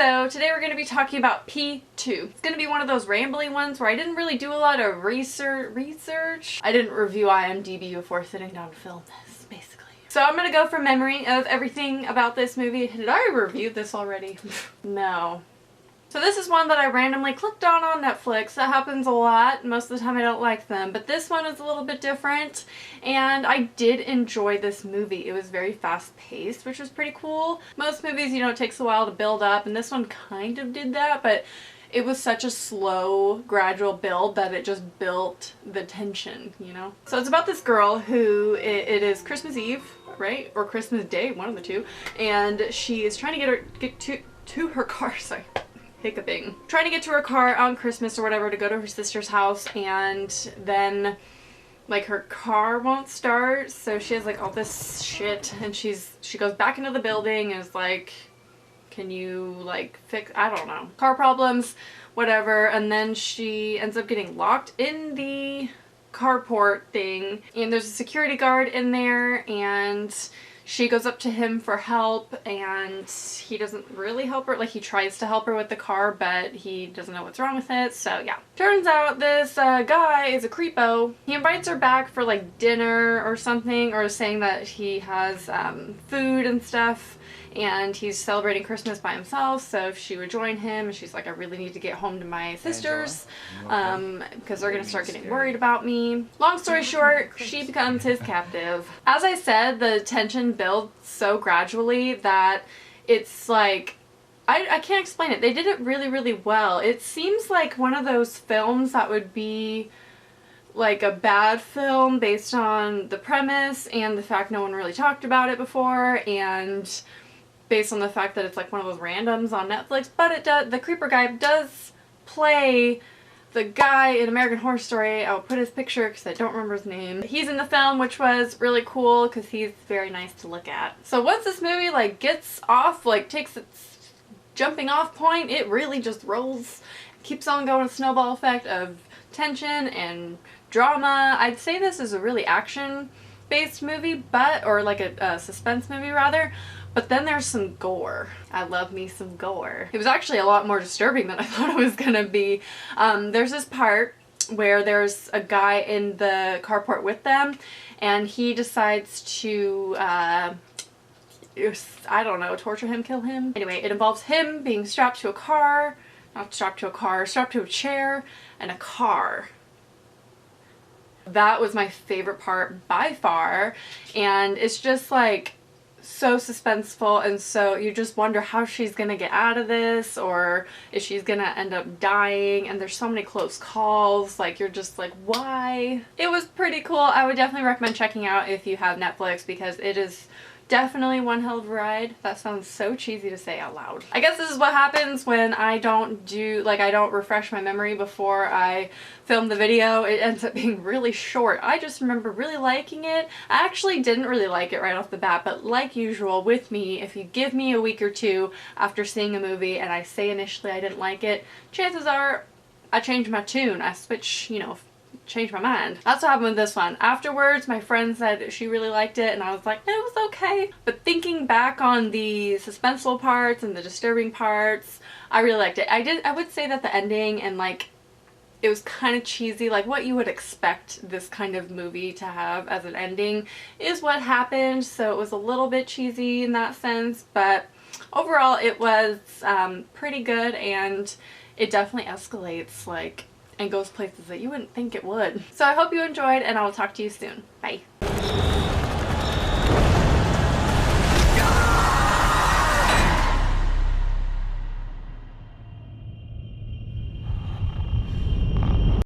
So today we're going to be talking about P2. It's going to be one of those rambly ones where I didn't really do a lot of research. I didn't review IMDb before sitting down to film this, basically. So I'm going to go from memory of everything about this movie. Did I review this already? No. So this is one that I randomly clicked on Netflix. That happens a lot. Most of the time I don't like them. But this one is a little bit different. And I did enjoy this movie. It was very fast paced, which was pretty cool. Most movies, you know, it takes a while to build up. And this one kind of did that. But it was such a slow, gradual build that it just built the tension, you know? So it's about this girl who, it is Christmas Eve, right? Or Christmas Day, one of the two. And she is trying to get to her car, sorry. Hiccuping. Trying to get to her car on Christmas or whatever to go to her sister's house, and then like her car won't start, so she has like all this shit, and she goes back into the building and is like, can you like fix, I don't know, car problems, whatever, and then she ends up getting locked in the carport thing, and there's a security guard in there, and she goes up to him for help, and he doesn't really help her. Like, he tries to help her with the car, but he doesn't know what's wrong with it, so yeah. Turns out this guy is a creepo. He invites her back for like dinner or something, or saying that he has food and stuff, and he's celebrating Christmas by himself, so she would join him, and she's like, I really need to get home to my sisters, because they're gonna start getting worried about me. Long story short, she becomes his captive. As I said, the tension builds so gradually that it's like, I can't explain it. They did it really, really well. It seems like one of those films that would be like a bad film based on the premise and the fact no one really talked about it before, and based on the fact that it's like one of those randoms on Netflix, but it does, the creeper guy does play the guy in American Horror Story. I'll put his picture because I don't remember his name. He's in the film, which was really cool because he's very nice to look at. So once this movie like gets off, like takes its jumping off point, it really just rolls, keeps on going, a snowball effect of tension and drama. I'd say this is a really action-based movie, or like a suspense movie rather. But then there's some gore. I love me some gore. It was actually a lot more disturbing than I thought it was gonna be. There's this part where there's a guy in the carport with them, and he decides to, I don't know, torture him, kill him. Anyway, it involves him being strapped to a car, not strapped to a car, strapped to a chair and a car. That was my favorite part by far, and it's just like, so suspenseful, and so you just wonder how she's gonna get out of this, or if she's gonna end up dying, and there's so many close calls, like you're just like, why? It was pretty cool. I would definitely recommend checking out if you have Netflix, because it is definitely one hell of a ride. That sounds so cheesy to say out loud. I guess this is what happens when I don't do, like, I don't refresh my memory before I film the video. It ends up being really short. I just remember really liking it. I actually didn't really like it right off the bat, but like usual with me, if you give me a week or two after seeing a movie and I say initially I didn't like it, chances are I change my tune. I switch, you know, change my mind. That's what happened with this one. Afterwards, my friend said she really liked it, and I was like, it was okay. But thinking back on the suspenseful parts and the disturbing parts, I really liked it. I would say that the ending and like, it was kind of cheesy, like what you would expect this kind of movie to have as an ending is what happened, so it was a little bit cheesy in that sense, but overall it was pretty good, and it definitely escalates, like, and goes places that you wouldn't think it would. So I hope you enjoyed, and I'll talk to you soon. Bye.